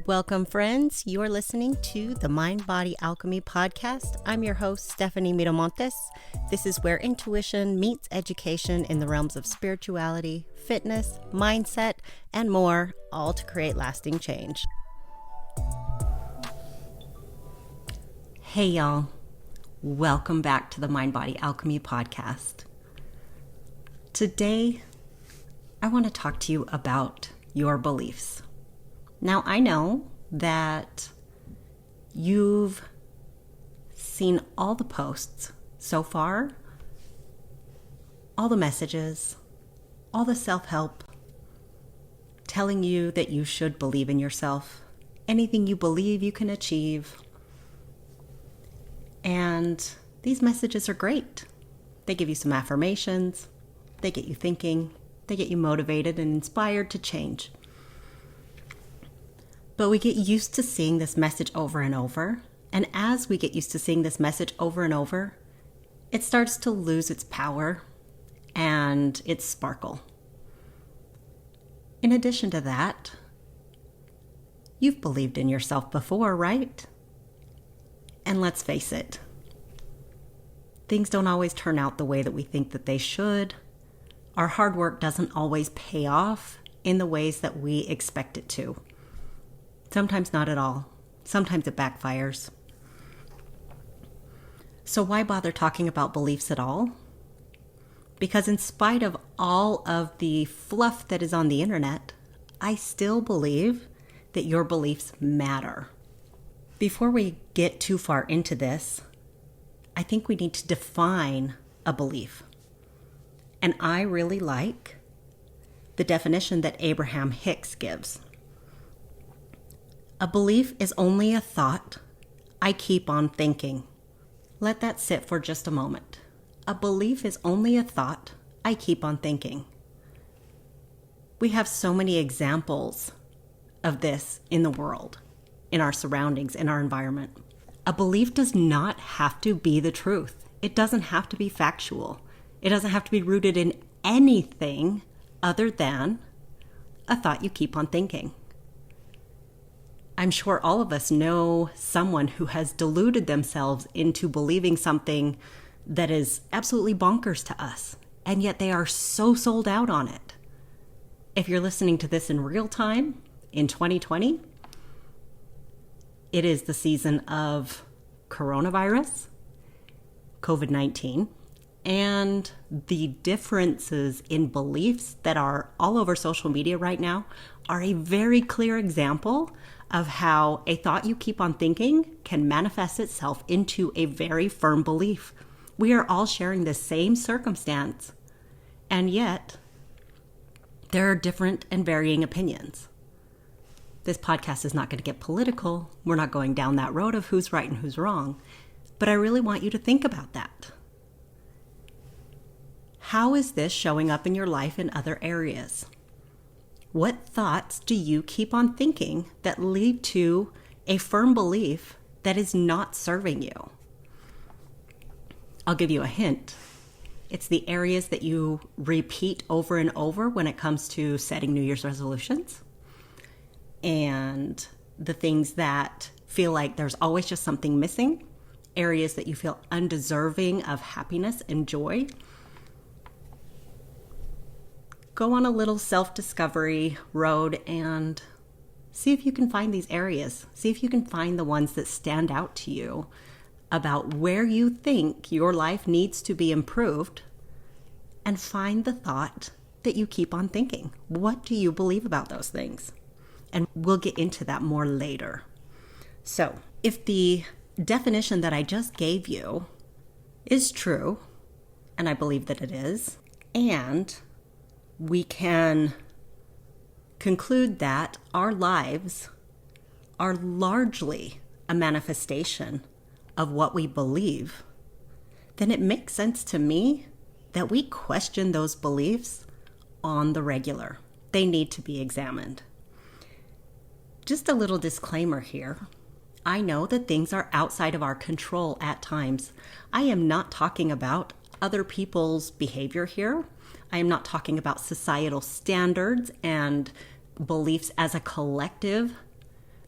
Welcome, friends. You're listening to the Mind Body Alchemy podcast. I'm your host, Stephanie Miramontes. This is where intuition meets education in the realms of spirituality, fitness, mindset, and more, all to create lasting change. Hey, y'all. Welcome back to the Mind Body Alchemy podcast. Today, I want to talk to you about your beliefs. Now, I know that you've seen all the posts so far, all the messages, all the self-help telling you that you should believe in yourself. Anything you believe you can achieve. And these messages are great. They give you some affirmations. They get you thinking. They get you motivated and inspired to change. But we get used to seeing this message over and over. And as we get used to seeing this message over and over, it starts to lose its power and its sparkle. In addition to that, you've believed in yourself before, right? And let's face it, things don't always turn out the way that we think that they should. Our hard work doesn't always pay off in the ways that we expect it to. Sometimes not at all. Sometimes it backfires. So why bother talking about beliefs at all? Because in spite of all of the fluff that is on the internet, I still believe that your beliefs matter. Before we get too far into this, I think we need to define a belief. And I really like the definition that Abraham Hicks gives. A belief is only a thought I keep on thinking. Let that sit for just a moment. A belief is only a thought I keep on thinking. We have so many examples of this in the world, in our surroundings, in our environment. A belief does not have to be the truth. It doesn't have to be factual. It doesn't have to be rooted in anything other than a thought you keep on thinking. I'm sure all of us know someone who has deluded themselves into believing something that is absolutely bonkers to us, and yet they are so sold out on it. If you're listening to this in real time, in 2020, it is the season of coronavirus, COVID-19, and the differences in beliefs that are all over social media right now are a very clear example of how a thought you keep on thinking can manifest itself into a very firm belief. We are all sharing the same circumstance, and yet there are different and varying opinions. This podcast is not going to get political. We're not going down that road of who's right and who's wrong, but I really want you to think about that. How is this showing up in your life in other areas? What thoughts do you keep on thinking that lead to a firm belief that is not serving you? I'll give you a hint. It's the areas that you repeat over and over when it comes to setting New Year's resolutions, and the things that feel like there's always just something missing, areas that you feel undeserving of happiness and joy. Go on a little self-discovery road and see if you can find these areas. See if you can find the ones that stand out to you about where you think your life needs to be improved, and find the thought that you keep on thinking. What do you believe about those things? And we'll get into that more later. So, if the definition that I just gave you is true, and I believe that it is, and we can conclude that our lives are largely a manifestation of what we believe, then it makes sense to me that we question those beliefs on the regular. They need to be examined. Just a little disclaimer here. I know that things are outside of our control at times. I am not talking about other people's behavior here. I am not talking about societal standards and beliefs as a collective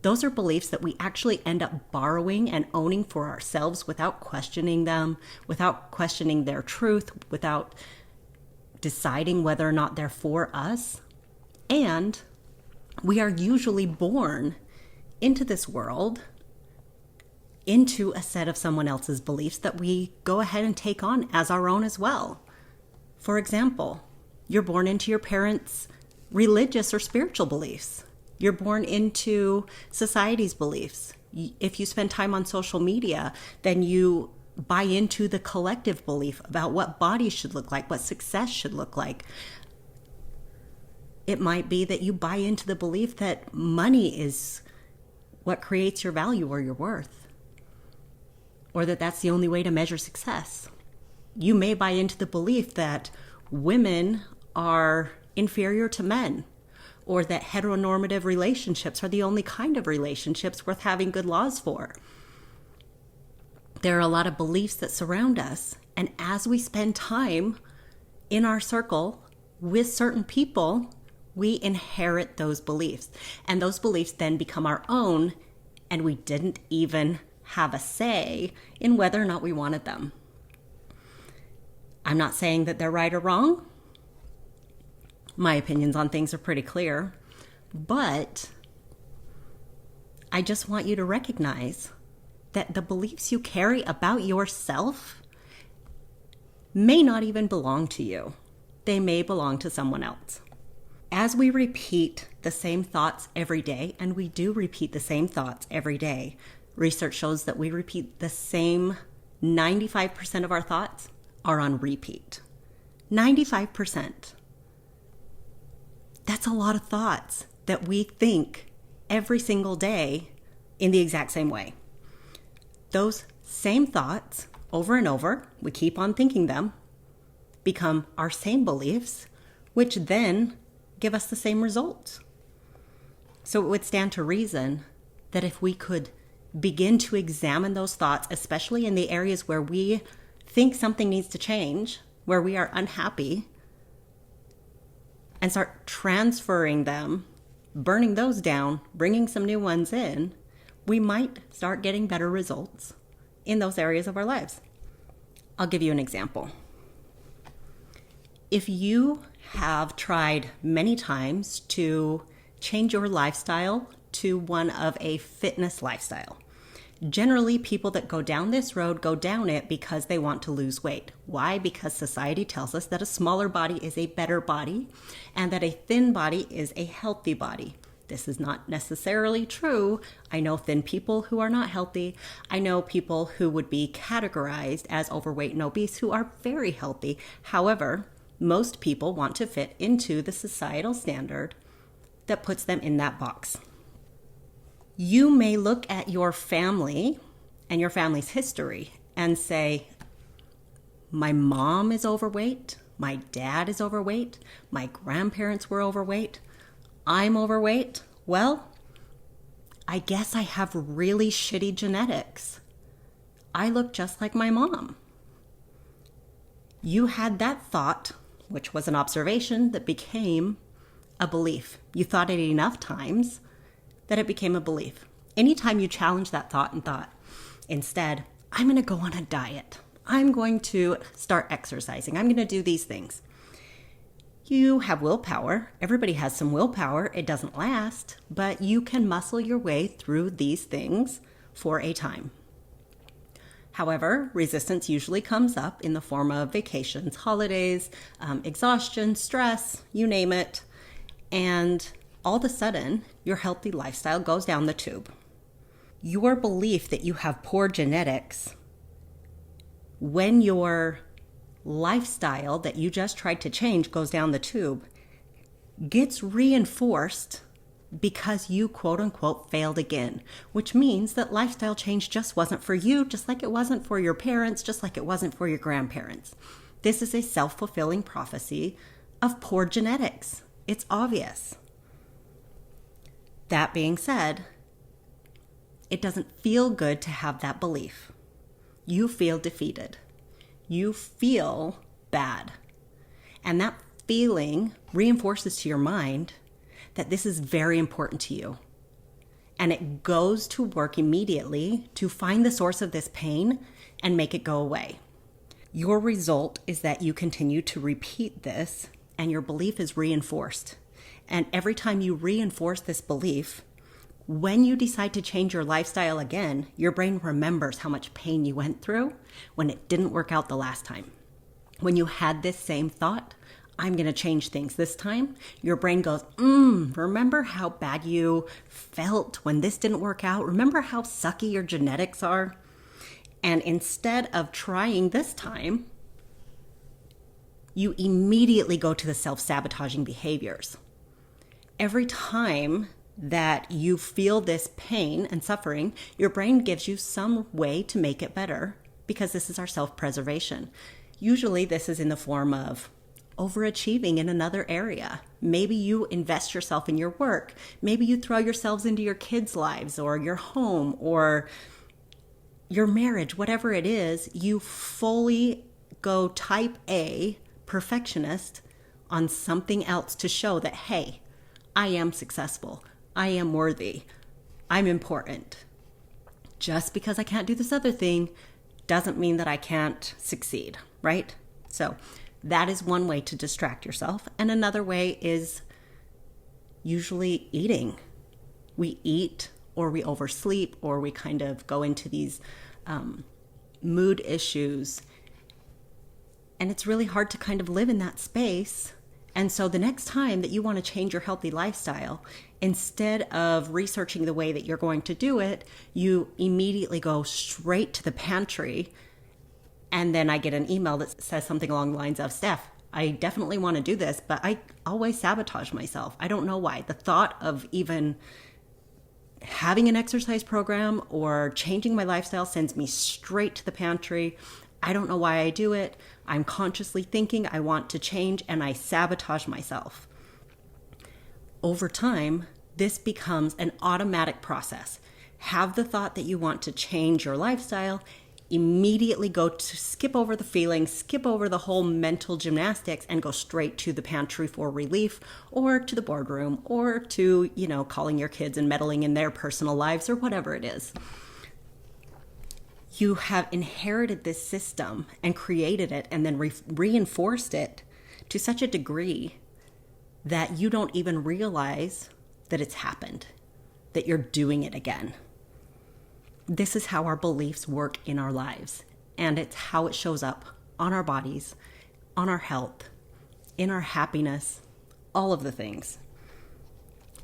Those are beliefs that we actually end up borrowing and owning for ourselves without questioning them, without questioning their truth, without deciding whether or not they're for us. And we are usually born into this world, into a set of someone else's beliefs that we go ahead and take on as our own as well. For example, you're born into your parents' religious or spiritual beliefs. You're born into society's beliefs. If you spend time on social media, then you buy into the collective belief about what bodies should look like, what success should look like. It might be that you buy into the belief that money is what creates your value or your worth, or that that's the only way to measure success. You may buy into the belief that women are inferior to men, or that heteronormative relationships are the only kind of relationships worth having good laws for. There are a lot of beliefs that surround us, and as we spend time in our circle with certain people, we inherit those beliefs, and those beliefs then become our own, and we didn't even have a say in whether or not we wanted them. I'm not saying that they're right or wrong. My opinions on things are pretty clear, but I just want you to recognize that the beliefs you carry about yourself may not even belong to you. They may belong to someone else. As we repeat the same thoughts every day, and we do repeat the same thoughts every day, research shows that we repeat the same 95% of our thoughts are on repeat. 95%. That's a lot of thoughts that we think every single day in the exact same way. Those same thoughts over and over, we keep on thinking them, become our same beliefs, which then give us the same results. So it would stand to reason that if we could begin to examine those thoughts, especially in the areas where we think something needs to change, where we are unhappy, and start transferring them, burning those down, bringing some new ones in, we might start getting better results in those areas of our lives. I'll give you an example. If you have tried many times to change your lifestyle to one of a fitness lifestyle, generally, people that go down this road go down it because they want to lose weight. Why? Because society tells us that a smaller body is a better body and that a thin body is a healthy body. This is not necessarily true. I know thin people who are not healthy. I know people who would be categorized as overweight and obese who are very healthy. However, most people want to fit into the societal standard that puts them in that box. You may look at your family and your family's history and say, my mom is overweight, my dad is overweight, my grandparents were overweight, I'm overweight. Well, I guess I have really shitty genetics. I look just like my mom. You had that thought, which was an observation that became a belief. You thought it enough times that it became a belief. Anytime you challenge that thought and thought, instead, I'm going to go on a diet. I'm going to start exercising. I'm going to do these things. You have willpower. Everybody has some willpower. It doesn't last, but you can muscle your way through these things for a time. However, resistance usually comes up in the form of vacations, holidays, exhaustion, stress, you name it. And all of a sudden, your healthy lifestyle goes down the tube. Your belief that you have poor genetics, when your lifestyle that you just tried to change goes down the tube, gets reinforced because you quote unquote failed again, which means that lifestyle change just wasn't for you, just like it wasn't for your parents, just like it wasn't for your grandparents. This is a self-fulfilling prophecy of poor genetics. It's obvious. That being said, it doesn't feel good to have that belief. You feel defeated. You feel bad. And that feeling reinforces to your mind that this is very important to you. and it goes to work immediately to find the source of this pain and make it go away. Your result is that you continue to repeat this and your belief is reinforced. And every time you reinforce this belief, when you decide to change your lifestyle again, your brain remembers how much pain you went through when it didn't work out the last time. When you had this same thought, I'm going to change things this time, your brain goes, remember how bad you felt when this didn't work out? Remember how sucky your genetics are? And instead of trying this time, you immediately go to the self-sabotaging behaviors. Every time that you feel this pain and suffering, your brain gives you some way to make it better because this is our self-preservation. Usually this is in the form of overachieving in another area. Maybe you invest yourself in your work. Maybe you throw yourselves into your kids' lives or your home or your marriage, whatever it is, you fully go type A, perfectionist, on something else to show that, hey, I am successful. I am worthy. I'm important. Just because I can't do this other thing doesn't mean that I can't succeed, right? So that is one way to distract yourself. And another way is usually eating. We eat or we oversleep or we kind of go into these mood issues. And it's really hard to kind of live in that space. And so the next time that you want to change your healthy lifestyle, instead of researching the way that you're going to do it, you immediately go straight to the pantry. And then I get an email that says something along the lines of, Steph, I definitely want to do this, but I always sabotage myself. I don't know why. The thought of even having an exercise program or changing my lifestyle sends me straight to the pantry. I don't know why I do it. I'm consciously thinking I want to change and I sabotage myself. Over time, this becomes an automatic process. Have the thought that you want to change your lifestyle, immediately go to skip over the feelings, skip over the whole mental gymnastics and go straight to the pantry for relief or to the boardroom or to, calling your kids and meddling in their personal lives or whatever it is. You have inherited this system and created it and then reinforced it to such a degree that you don't even realize that it's happened, that you're doing it again. This is how our beliefs work in our lives, and it's how it shows up on our bodies, on our health, in our happiness, all of the things.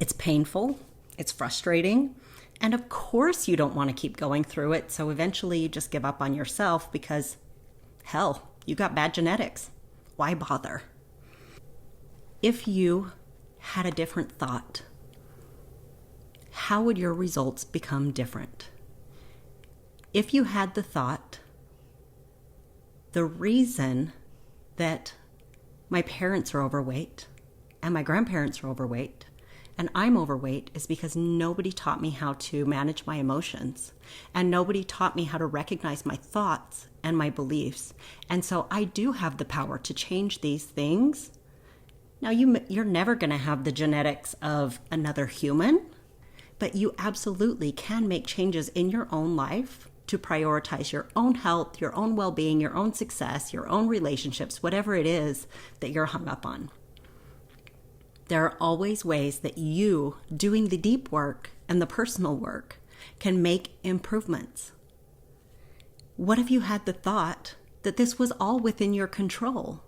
It's painful, it's frustrating, and of course you don't want to keep going through it, so eventually you just give up on yourself because, hell, you got bad genetics. Why bother? If you had a different thought, how would your results become different? If you had the thought, the reason that my parents are overweight and my grandparents are overweight and I'm overweight is because nobody taught me how to manage my emotions and nobody taught me how to recognize my thoughts and my beliefs. And so I do have the power to change these things. Now, you're never going to have the genetics of another human, but you absolutely can make changes in your own life to prioritize your own health, your own well-being, your own success, your own relationships, whatever it is that you're hung up on. There are always ways that you, doing the deep work and the personal work, can make improvements. What if you had the thought that this was all within your control?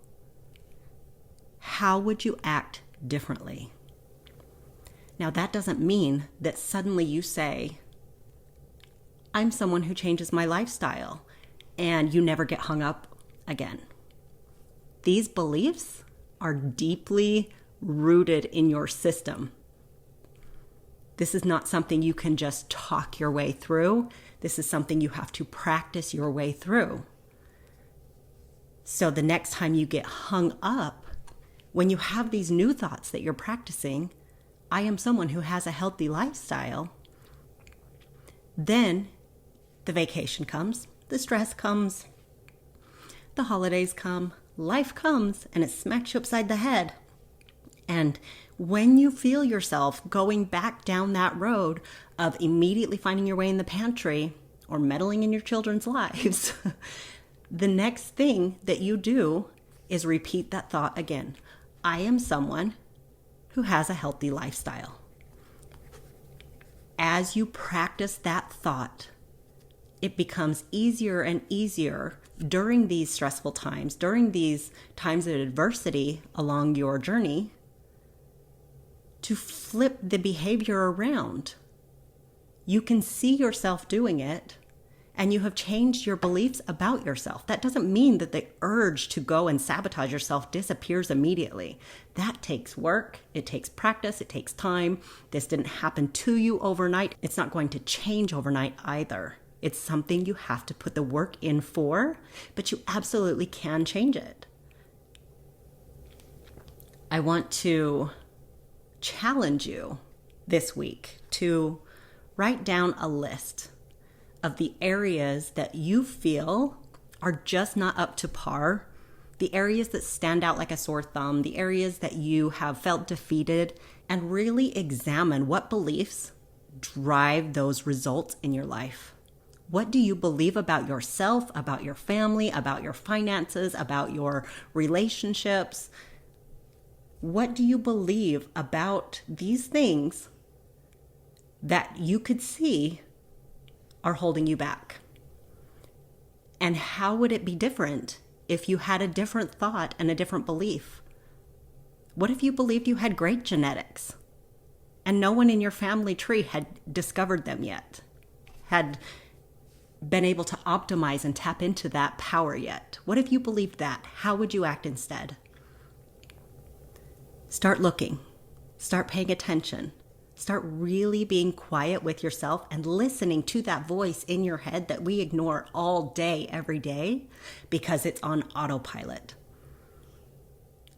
How would you act differently? Now, that doesn't mean that suddenly you say, I'm someone who changes my lifestyle, and you never get hung up again. These beliefs are deeply rooted in your system. This is not something you can just talk your way through. This is something you have to practice your way through. So the next time you get hung up, when you have these new thoughts that you're practicing, I am someone who has a healthy lifestyle, then the vacation comes, the stress comes, the holidays come, life comes, and it smacks you upside the head. And when you feel yourself going back down that road of immediately finding your way in the pantry or meddling in your children's lives, the next thing that you do is repeat that thought again. I am someone who has a healthy lifestyle. As you practice that thought, it becomes easier and easier during these stressful times, during these times of adversity along your journey, to flip the behavior around. You can see yourself doing it, and you have changed your beliefs about yourself. That doesn't mean that the urge to go and sabotage yourself disappears immediately. That takes work, it takes practice, it takes time. This didn't happen to you overnight. It's not going to change overnight either. It's something you have to put the work in for, but you absolutely can change it. I want to challenge you this week to write down a list of the areas that you feel are just not up to par, the areas that stand out like a sore thumb, the areas that you have felt defeated, and really examine what beliefs drive those results in your life. What do you believe about yourself, about your family, about your finances, about your relationships? What do you believe about these things that you could see are holding you back? And how would it be different if you had a different thought and a different belief? What if you believed you had great genetics and no one in your family tree had discovered them yet, had been able to optimize and tap into that power yet? What if you believed that? How would you act instead? Start looking, start paying attention, start really being quiet with yourself and listening to that voice in your head that we ignore all day, every day, because it's on autopilot.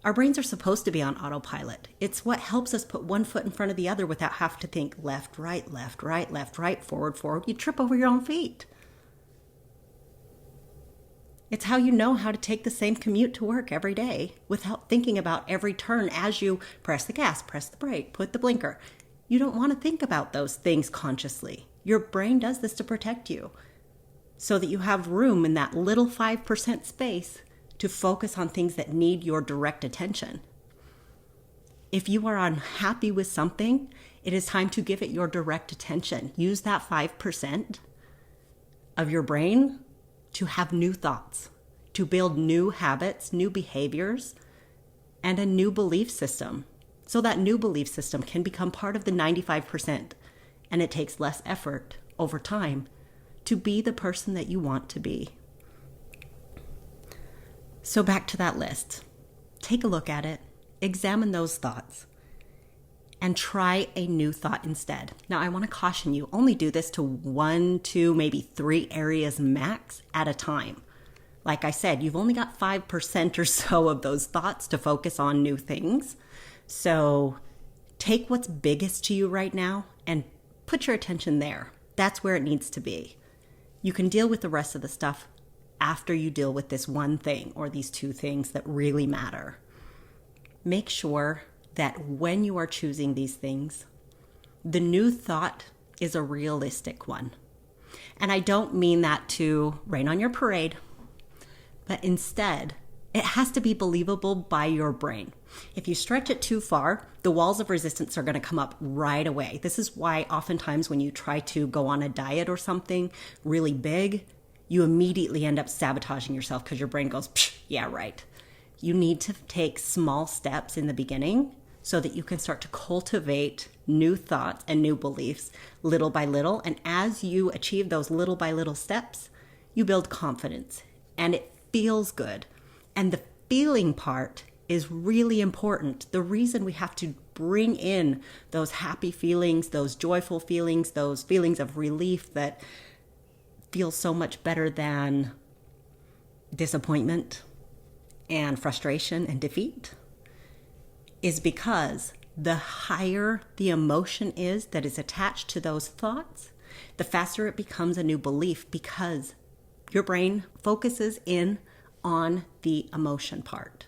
Our brains are supposed to be on autopilot. It's what helps us put one foot in front of the other without having to think left, right, left, right, left, right, forward, forward. You trip over your own feet. It's how you know how to take the same commute to work every day without thinking about every turn as you press the gas, press the brake, put the blinker. You don't want to think about those things consciously. Your brain does this to protect you so that you have room in that little 5% space to focus on things that need your direct attention. If you are unhappy with something, it is time to give it your direct attention. Use that 5% of your brain to have new thoughts, to build new habits, new behaviors, and a new belief system. So that new belief system can become part of the 95%, and it takes less effort over time to be the person that you want to be. So back to that list. Take a look at it, examine those thoughts, and try a new thought instead. Now, I want to caution you, only do this to 1, 2, maybe 3 areas max at a time. Like I said, you've only got 5% or so of those thoughts to focus on new things. So take what's biggest to you right now and put your attention there. That's where it needs to be. You can deal with the rest of the stuff after you deal with this one thing or these 2 things that really matter. Make sure that when you are choosing these things, the new thought is a realistic one. And I don't mean that to rain on your parade, but instead, it has to be believable by your brain. If you stretch it too far, the walls of resistance are going to come up right away. This is why oftentimes when you try to go on a diet or something really big, you immediately end up sabotaging yourself because your brain goes, yeah, right. You need to take small steps in the beginning so that you can start to cultivate new thoughts and new beliefs little by little. And as you achieve those little by little steps, you build confidence and it feels good. And the feeling part is really important. The reason we have to bring in those happy feelings, those joyful feelings, those feelings of relief that feel so much better than disappointment and frustration and defeat is because the higher the emotion is that is attached to those thoughts, the faster it becomes a new belief because your brain focuses in on the emotion part.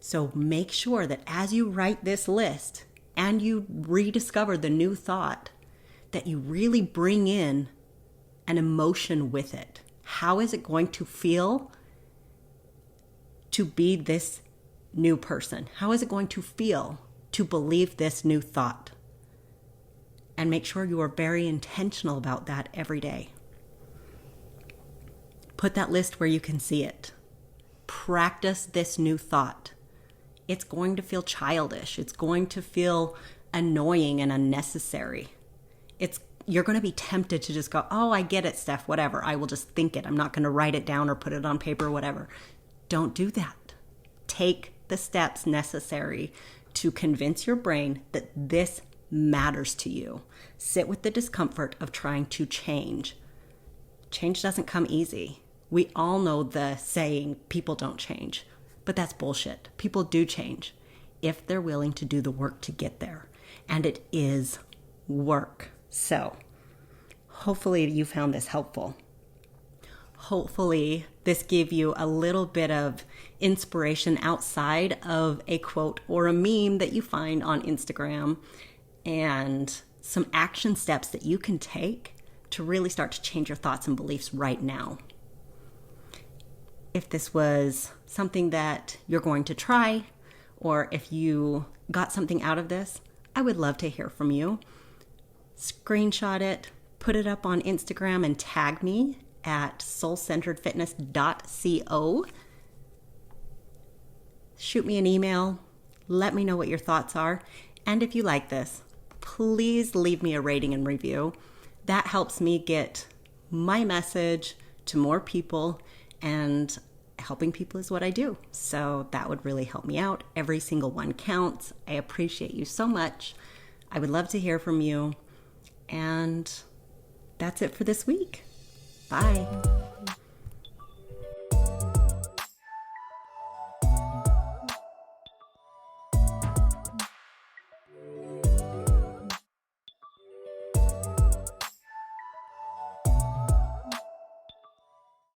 So make sure that as you write this list and you rediscover the new thought, that you really bring in an emotion with it. How is it going to feel to be this new person? How is it going to feel to believe this new thought? And make sure you are very intentional about that every day. Put that list where you can see it. Practice this new thought. It's going to feel childish. It's going to feel annoying and unnecessary. You're going to be tempted to just go, oh, I get it, Steph, whatever. I will just think it. I'm not going to write it down or put it on paper or whatever. Don't do that. Take the steps necessary to convince your brain that this matters to you. Sit with the discomfort of trying to change. Change doesn't come easy. We all know the saying, people don't change, but that's bullshit. People do change if they're willing to do the work to get there. And it is work. So hopefully you found this helpful. Hopefully this gave you a little bit of inspiration outside of a quote or a meme that you find on Instagram, and some action steps that you can take to really start to change your thoughts and beliefs right now. If this was something that you're going to try, or if you got something out of this, I would love to hear from you. Screenshot it, put it up on Instagram, and tag me at soulcenteredfitness.co. Shoot me an email. Let me know what your thoughts are. And if you like this, please leave me a rating and review. That helps me get my message to more people, and helping people is what I do. So that would really help me out. Every single one counts. I appreciate you so much. I would love to hear from you. And that's it for this week. Bye.